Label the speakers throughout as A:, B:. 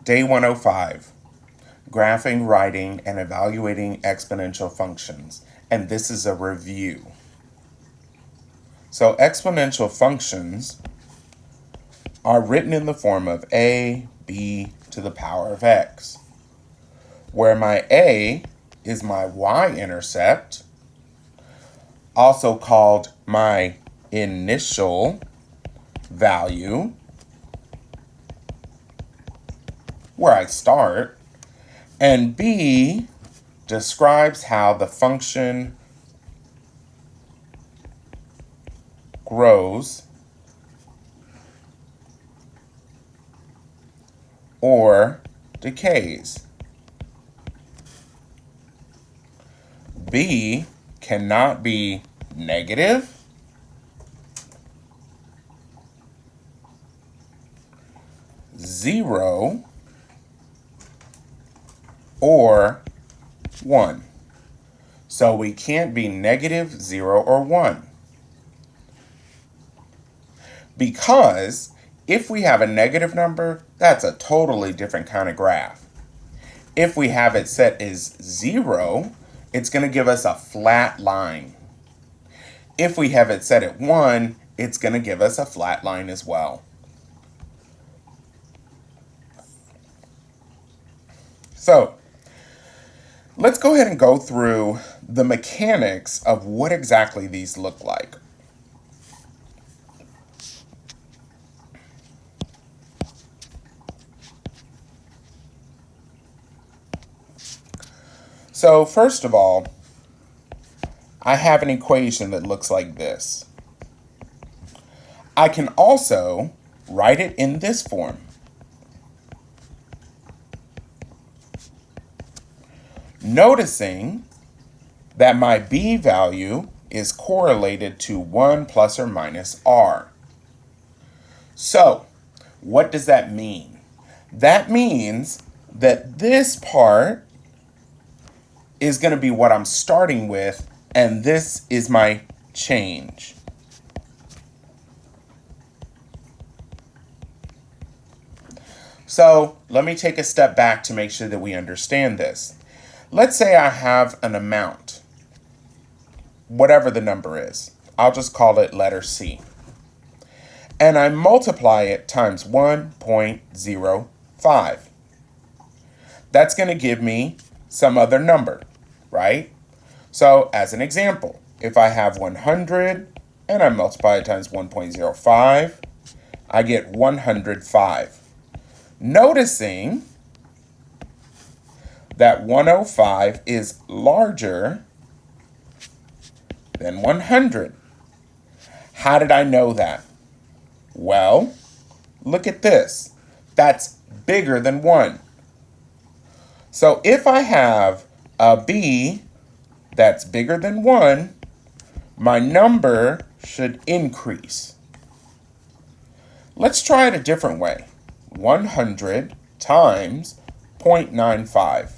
A: Day 105, Graphing, Writing, and Evaluating Exponential Functions. And this is a review. So exponential functions are written in the form of a, b to the power of x, where my a is my y-intercept, also called my initial value, where I start, and b describes how the function grows or decays. B cannot be negative, zero, or 1. So we can't be negative, 0, or 1. Because if we have a negative number, that's a totally different kind of graph. If we have it set as 0, it's going to give us a flat line. If we have it set at 1, it's going to give us a flat line as well. So, let's go ahead and go through the mechanics of what exactly these look like. So first of all, I have an equation that looks like this. I can also write it in this form. Noticing that my b value is correlated to 1 plus or minus r. So, what does that mean? That means that this part is going to be what I'm starting with, and this is my change. So let me take a step back to make sure that we understand this. Let's say I have an amount, whatever the number is. I'll just call it letter C. And I multiply it times 1.05. That's going to give me some other number, right? So as an example, if I have 100 and I multiply it times 1.05, I get 105. Noticing that 105 is larger than 100. How did I know that? Well, look at this. That's bigger than 1. So if I have a b that's bigger than 1, my number should increase. Let's try it a different way. 100 times 0.95.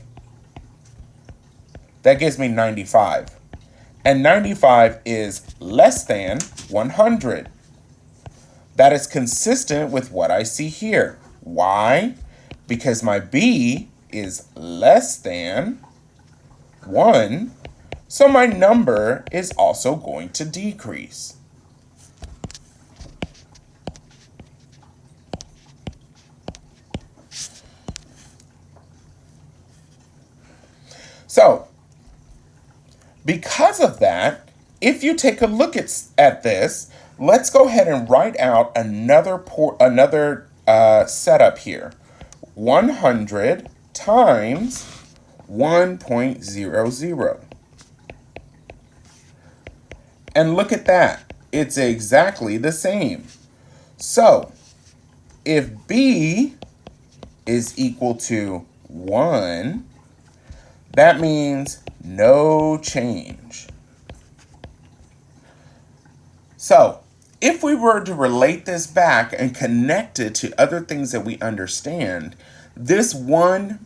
A: That gives me 95. And 95 is less than 100. That is consistent with what I see here. Why? Because my b is less than 1, so my number is also going to decrease. So, because of that, if you take a look at this, let's go ahead and write out another setup here. 100 times 1.00. And look at that. It's exactly the same. So, if b is equal to 1, that means no change. So, if we were to relate this back and connect it to other things that we understand, this 1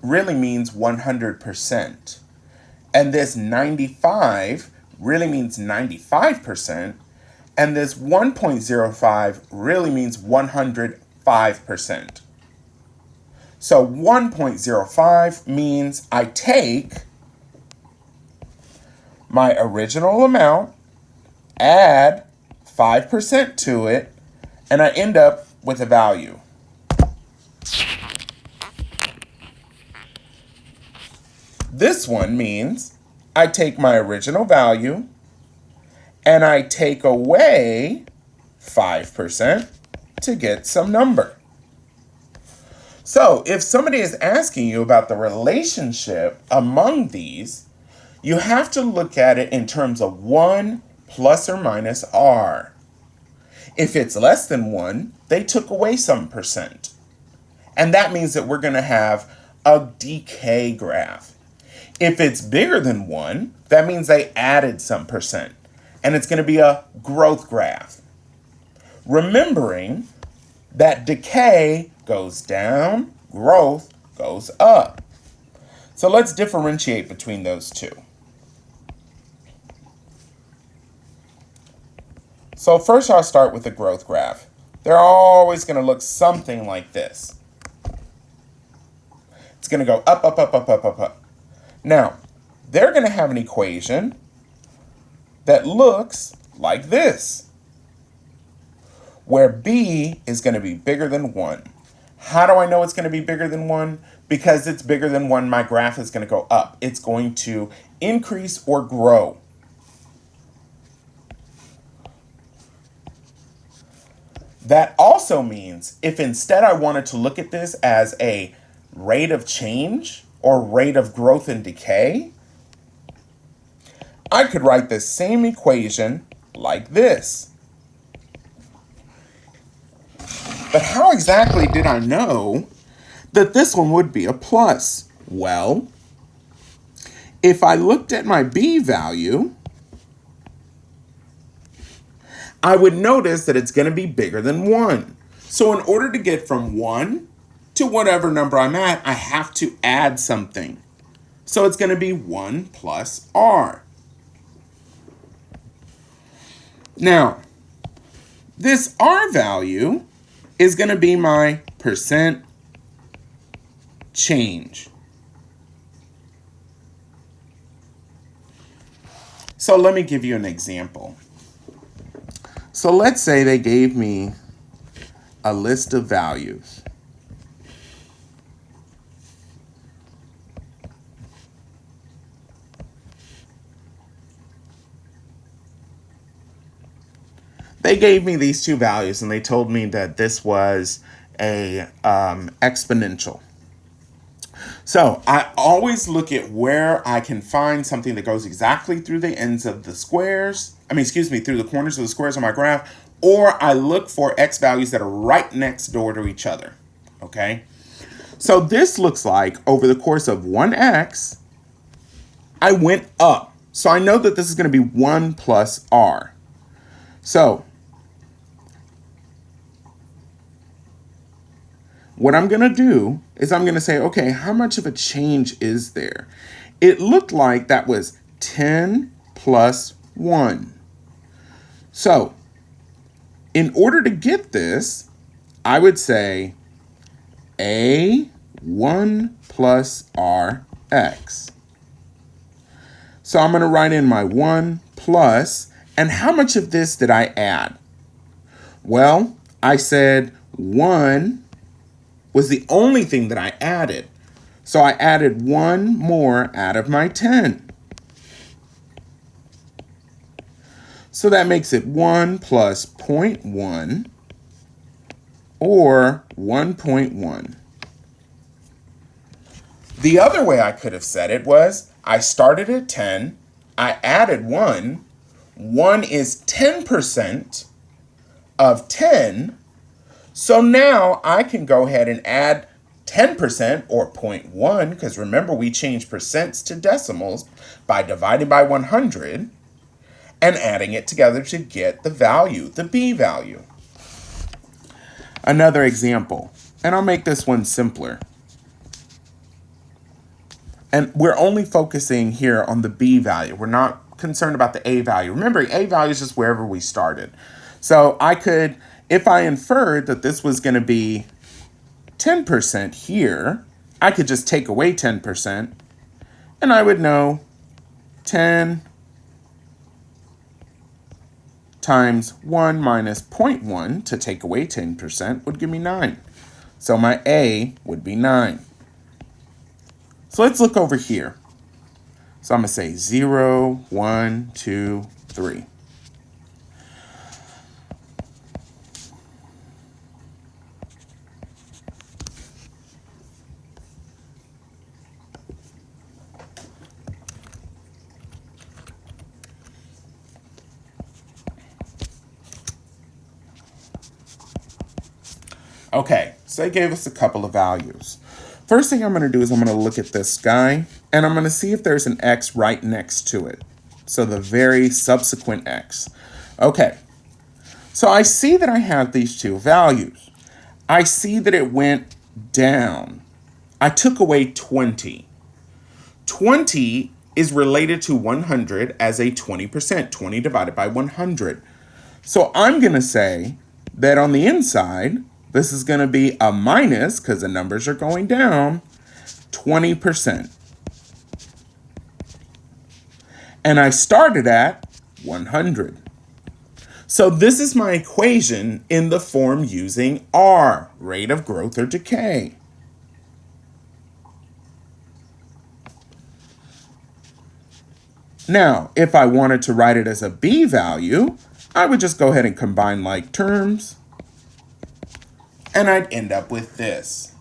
A: really means 100%. And this 95 really means 95%. And this 1.05 really means 105%. So 1.05 means I take my original amount, add 5% to it, and I end up with a value. This one means I take my original value and I take away 5% to get some number. So if somebody is asking you about the relationship among these, you have to look at it in terms of 1 plus or minus r. If it's less than 1, they took away some percent. And that means that we're going to have a decay graph. If it's bigger than 1, that means they added some percent. And it's going to be a growth graph. Remembering that decay goes down, growth goes up. So let's differentiate between those two. So first I'll start with the growth graph. They're always going to look something like this. It's going to go up, up, up, up, up, up, up. Now, they're going to have an equation that looks like this, where b is going to be bigger than 1. How do I know it's going to be bigger than 1? Because it's bigger than 1, my graph is going to go up. It's going to increase or grow. That also means if instead I wanted to look at this as a rate of change or rate of growth and decay, I could write the same equation like this. But how exactly did I know that this one would be a plus? Well, if I looked at my b value, I would notice that it's going to be bigger than 1. So in order to get from 1 to whatever number I'm at, I have to add something. So it's going to be 1 plus r. Now, this r value is going to be my percent change. So let me give you an example. So let's say they gave me a list of values. They gave me these two values and they told me that this was a exponential. So I always look at where I can find something that goes exactly through the ends of the squares. Through the corners of the squares on my graph, or I look for x values that are right next door to each other, okay? So this looks like over the course of 1x, I went up. So I know that this is going to be 1 plus r. So what I'm going to do is I'm going to say, okay, how much of a change is there? It looked like that was 10 plus 1. So in order to get this, I would say a1 plus rx. So I'm going to write in my 1 plus, and how much of this did I add? Well, I said 1 was the only thing that I added. So I added 1 more out of my 10. So that makes it 1 plus 0.1 or 1.1. The other way I could have said it was I started at 10, I added 1. 1 is 10% of 10. So now I can go ahead and add 10% or 0.1, because remember we changed percents to decimals by dividing by 100 and adding it together to get the value, the b value. Another example, and I'll make this one simpler. And we're only focusing here on the b value. We're not concerned about the a value. Remember, a value is just wherever we started. So I could, if I inferred that this was going to be 10% here, I could just take away 10%, and I would know 10 times 1 minus 0.1 to take away 10% would give me 9. So my A would be 9. So let's look over here. So I'm going to say 0, 1, 2, 3. Okay, so they gave us a couple of values. First thing I'm going to do is I'm going to look at this guy, and I'm going to see if there's an x right next to it. So the very subsequent x. Okay, so I see that I have these two values. I see that it went down. I took away 20. 20 is related to 100 as a 20%, 20 divided by 100. So I'm going to say that on the inside, this is going to be a minus, because the numbers are going down, 20%. And I started at 100. So this is my equation in the form using R, rate of growth or decay. Now, if I wanted to write it as a B value, I would just go ahead and combine like terms, and I'd end up with this.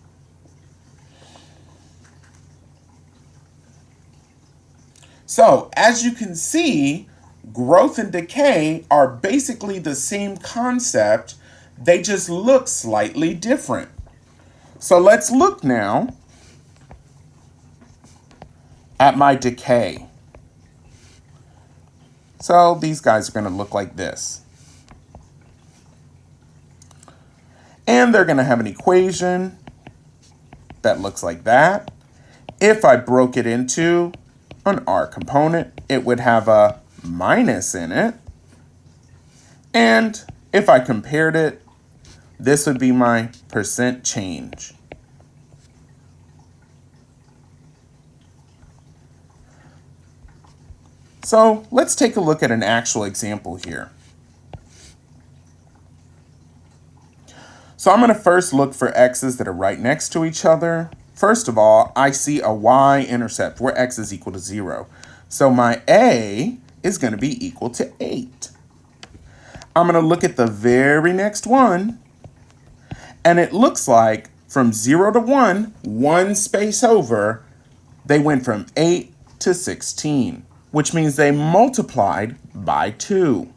A: So, as you can see, growth and decay are basically the same concept. They just look slightly different. So let's look now at my decay. So these guys are going to look like this. And they're going to have an equation that looks like that. If I broke it into an R component, it would have a minus in it. And if I compared it, this would be my percent change. So let's take a look at an actual example here. So I'm going to first look for x's that are right next to each other. First of all, I see a y-intercept where x is equal to 0. So my A is going to be equal to 8. I'm going to look at the very next one, and it looks like from 0 to 1, one space over, they went from 8 to 16, which means they multiplied by 2.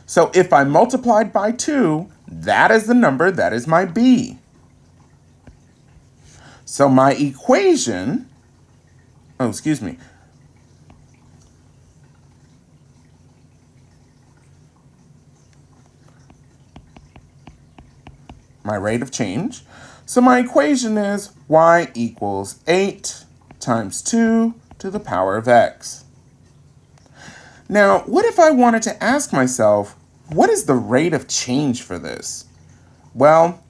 A: So if I multiplied by 2, that is the number that is my B. So my equation, my rate of change. So my equation is y equals 8 times 2 to the power of x. Now, what if I wanted to ask myself, what is the rate of change for this? Well,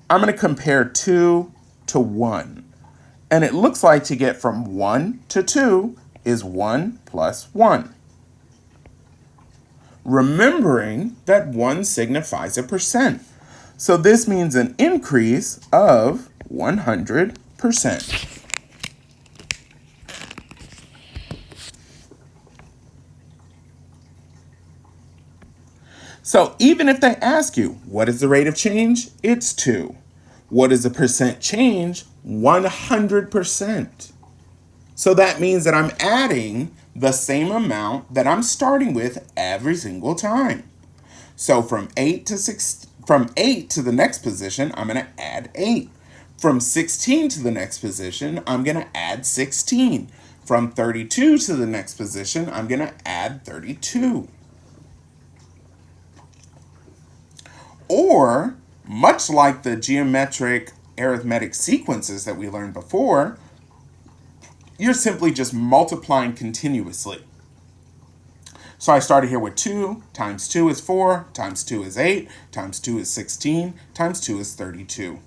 A: I'm going to compare 2 to 1. And it looks like to get from 1 to 2 is 1 plus 1. Remembering that 1 signifies a percent. So this means an increase of 100%. So even if they ask you, what is the rate of change? It's 2. What is the percent change? 100%. So that means that I'm adding the same amount that I'm starting with every single time. So from 8 to the next position, I'm going to add 8. From 16 to the next position, I'm going to add 16. From 32 to the next position, I'm going to add 32. Or, much like the geometric arithmetic sequences that we learned before, you're simply just multiplying continuously. So I started here with 2, times 2 is 4, times 2 is 8, times 2 is 16, times 2 is 32.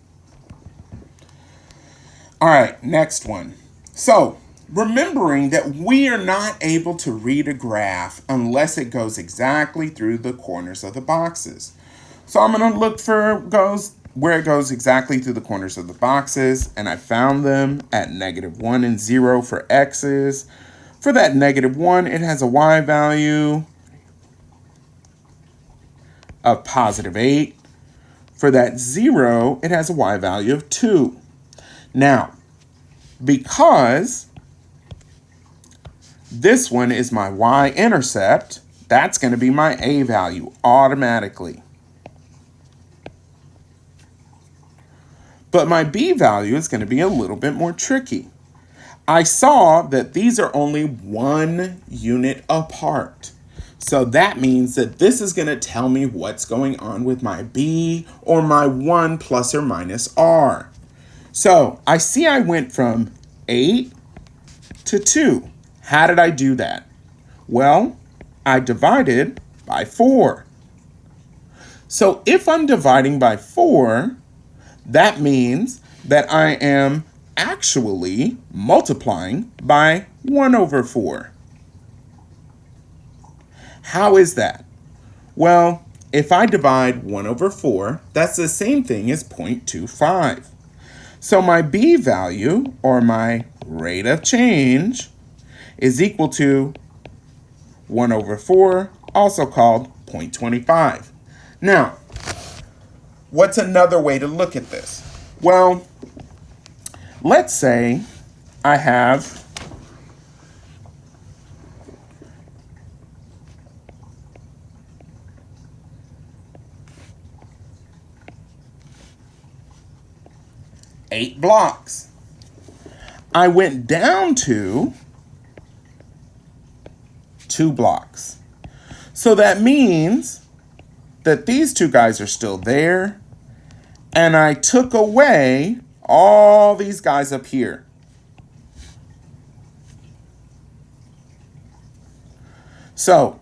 A: All right, next one. So, remembering that we are not able to read a graph unless it goes exactly through the corners of the boxes. So I'm going to look for where it goes exactly through the corners of the boxes, and I found them at -1 and 0 for x's. For that -1, it has a y value of +8. For that 0, it has a y value of 2. Now, because this one is my y-intercept, that's going to be my a value automatically. But my b value is going to be a little bit more tricky. I saw that these are only 1 unit apart. So that means that this is going to tell me what's going on with my b, or my 1 plus or minus r. So I see I went from 8 to 2. How did I do that? Well, I divided by 4. So if I'm dividing by 4, that means that I am actually multiplying by 1/4. How is that? Well, if I divide 1/4, that's the same thing as 0.25. So my b value, or my rate of change, is equal to 1/4, also called 0.25. Now, what's another way to look at this? Well, let's say I have eight blocks. I went down to 2 blocks. So that means that these two guys are still there, and I took away all these guys up here. So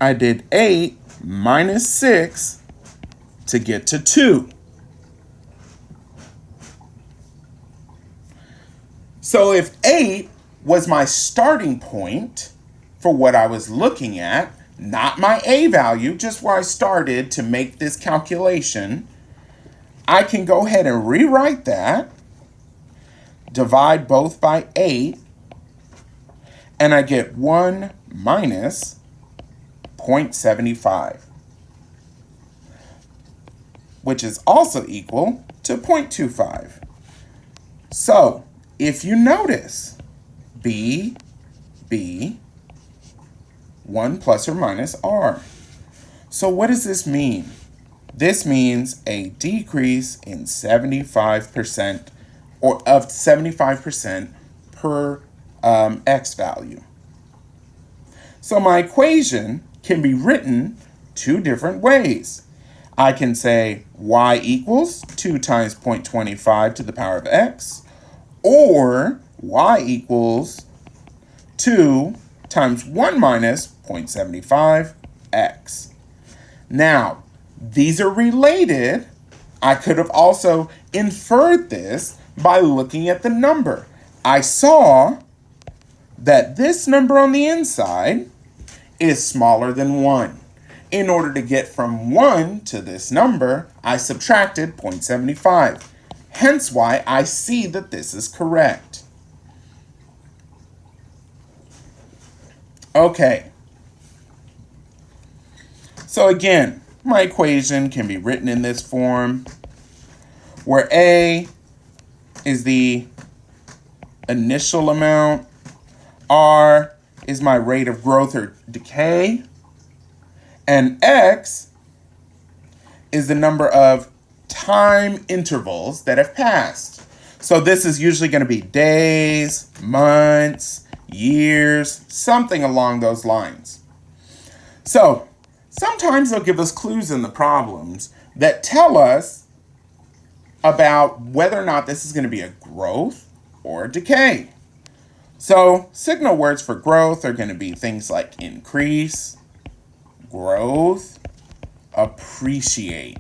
A: I did 8 minus 6 to get to 2. So if 8 was my starting point for what I was looking at, not my a value, just where I started to make this calculation, I can go ahead and rewrite that, divide both by 8, and I get 1 minus 0.75, which is also equal to 0.25. So, if you notice, b, 1 plus or minus r. So what does this mean? This means a decrease in 75%, or of 75% per x value. So my equation can be written 2 different ways. I can say y equals 2 times 0.25 to the power of x, or y equals 2 times 1 minus 0.75 x. Now, these are related. I could have also inferred this by looking at the number. I saw that this number on the inside is smaller than 1. In order to get from 1 to this number, I subtracted 0.75. Hence why I see that this is correct. Okay. So again, my equation can be written in this form, where A is the initial amount, R is my rate of growth or decay, and X is the number of time intervals that have passed. So this is usually going to be days, months, years, something along those lines. So sometimes they'll give us clues in the problems that tell us about whether or not this is going to be a growth or a decay. So signal words for growth are going to be things like increase, growth, appreciate.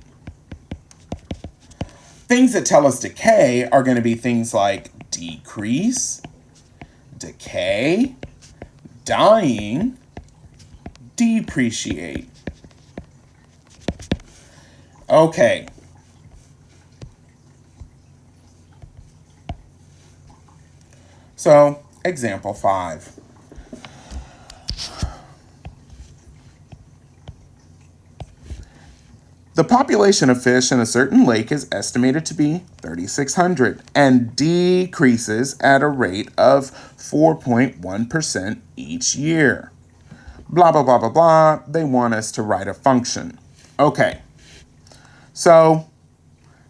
A: Things that tell us decay are going to be things like decrease, decay, dying, depreciate. Okay. So, example 5. The population of fish in a certain lake is estimated to be 3,600 and decreases at a rate of 4.1% each year. Blah, blah, blah, blah, blah. They want us to write a function. Okay. So,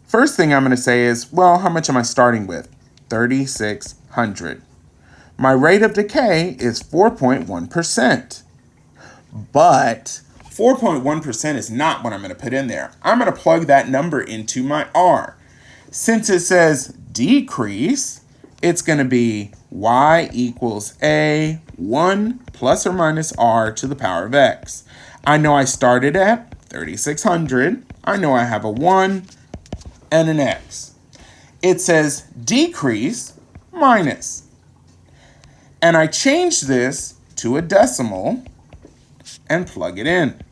A: first thing I'm going to say is, well, how much am I starting with? 3,600. My rate of decay is 4.1%. But 4.1% is not what I'm going to put in there. I'm going to plug that number into my R. Since it says decrease, it's going to be y equals a 1 plus or minus r to the power of x. I know I started at 3,600. I know I have a 1 and an x. It says decrease minus. And I change this to a decimal and plug it in.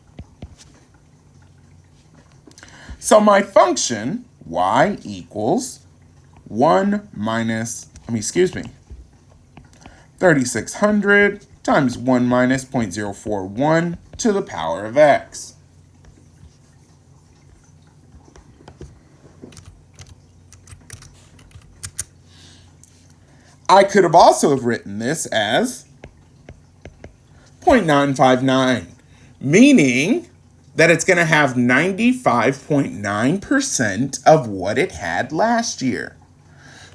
A: So my function, y equals 3,600 times 1 minus 0.041 to the power of x. I could have also have written this as 0.959, meaning that it's going to have 95.9% of what it had last year.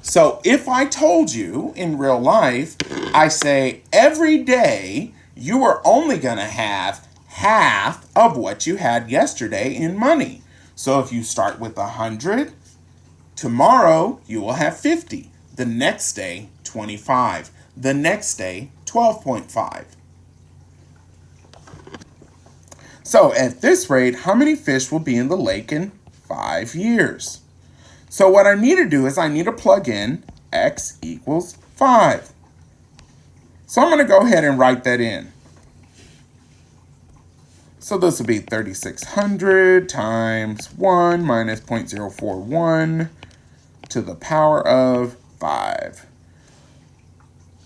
A: So if I told you in real life, I say every day you are only going to have half of what you had yesterday in money. So if you start with 100, tomorrow you will have 50. The next day, 25. The next day, 12.5. So at this rate, how many fish will be in the lake in 5 years? So what I need to do is I need to plug in x equals 5. So I'm going to go ahead and write that in. So this will be 3,600 times 1 minus 0.041 to the power of 5.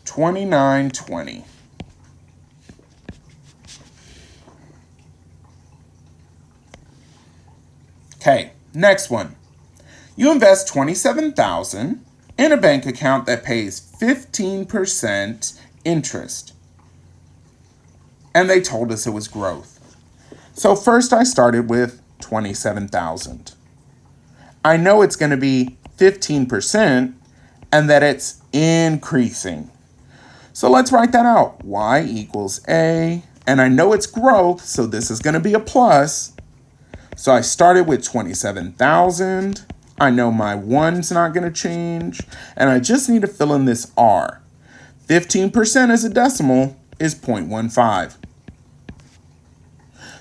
A: 2920. Okay, next one. You invest $27,000 in a bank account that pays 15% interest. And they told us it was growth. So first I started with 27,000. I know it's going to be 15% and that it's increasing. So let's write that out. Y equals A, and I know it's growth, so this is going to be a plus. So I started with 27,000. I know my 1's not going to change, and I just need to fill in this R. 15% as a decimal is 0.15.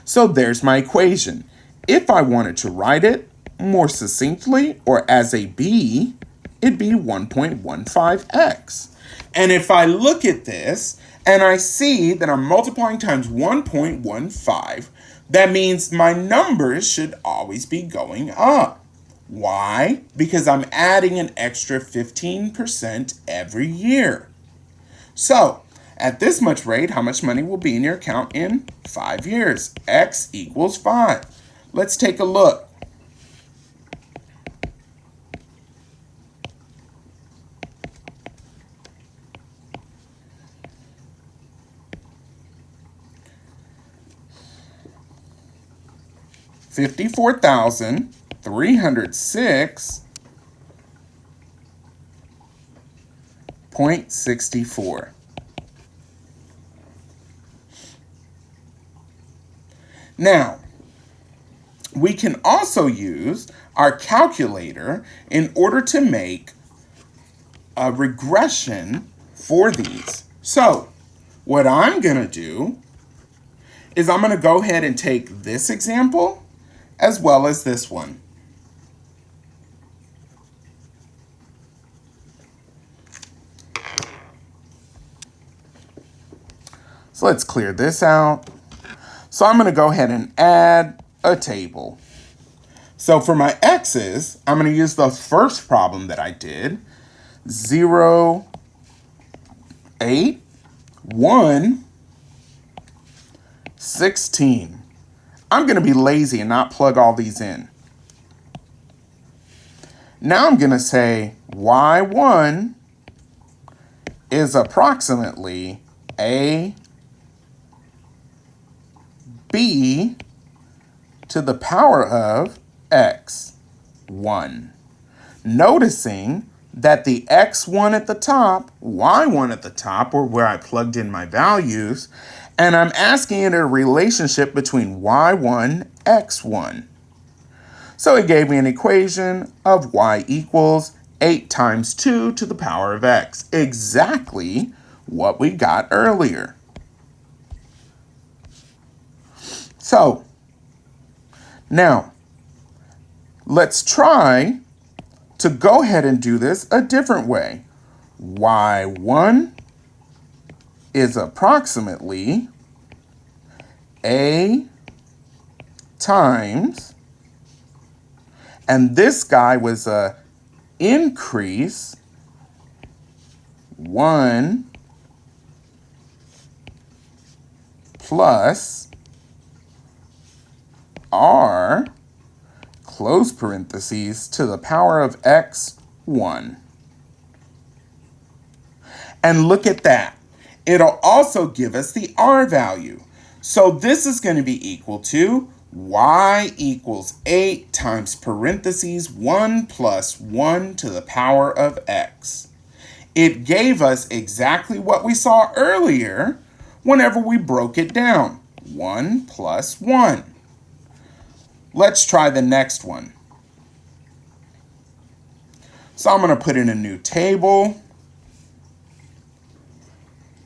A: So there's my equation. If I wanted to write it more succinctly or as a B, it'd be 1.15x. And if I look at this and I see that I'm multiplying times 1.15, that means my numbers should always be going up. Why? Because I'm adding an extra 15% every year. So, at this much rate, how much money will be in your account in 5 years? X equals 5. Let's take a look. $54,306.64. Now, we can also use our calculator in order to make a regression for these. So, what I'm going to do is I'm going to go ahead and take this example as well as this one. So let's clear this out. So I'm going to go ahead and add a table. So for my x's, I'm going to use the first problem that I did. 0, 8, 1, 16. I'm going to be lazy and not plug all these in. Now I'm going to say y1 is approximately a b to the power of x1. Noticing that the x1 at the top, y1 at the top, or where I plugged in my values, and I'm asking it a relationship between y1, x1. So it gave me an equation of y equals 8 times 2 to the power of x. Exactly what we got earlier. So, now, let's try to go ahead and do this a different way. y1 is approximately a times, and this guy was a increase 1 plus r, close parentheses, to the power of x1. And look at that. It'll also give us the r value. So this is going to be equal to y equals 8 times parentheses 1 plus 1 to the power of x. It gave us exactly what we saw earlier whenever we broke it down. 1 plus 1. Let's try the next one. So I'm going to put in a new table.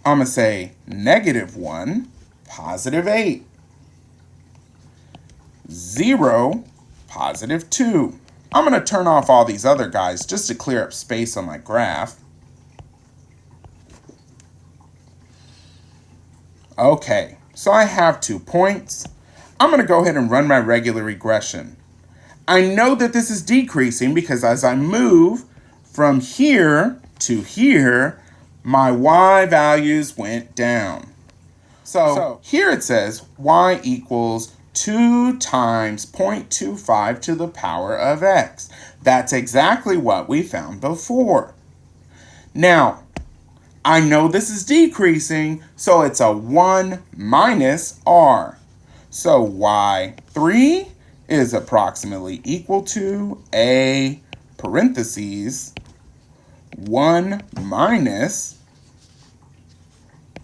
A: I'm going to say -1, +8. 0, +2. I'm going to turn off all these other guys just to clear up space on my graph. Okay, so I have 2 points. I'm going to go ahead and run my regular regression. I know that this is decreasing because as I move from here to here, my y values went down. So here it says y equals 2 times 0.25 to the power of x. That's exactly what we found before. Now, I know this is decreasing, so it's a 1 minus r. So y3 is approximately equal to a parentheses 1 minus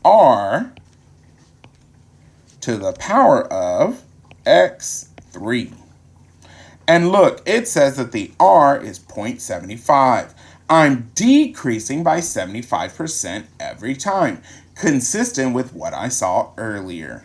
A: r to the power of x3. And look, it says that the r is 0.75. I'm decreasing by 75% every time, consistent with what I saw earlier.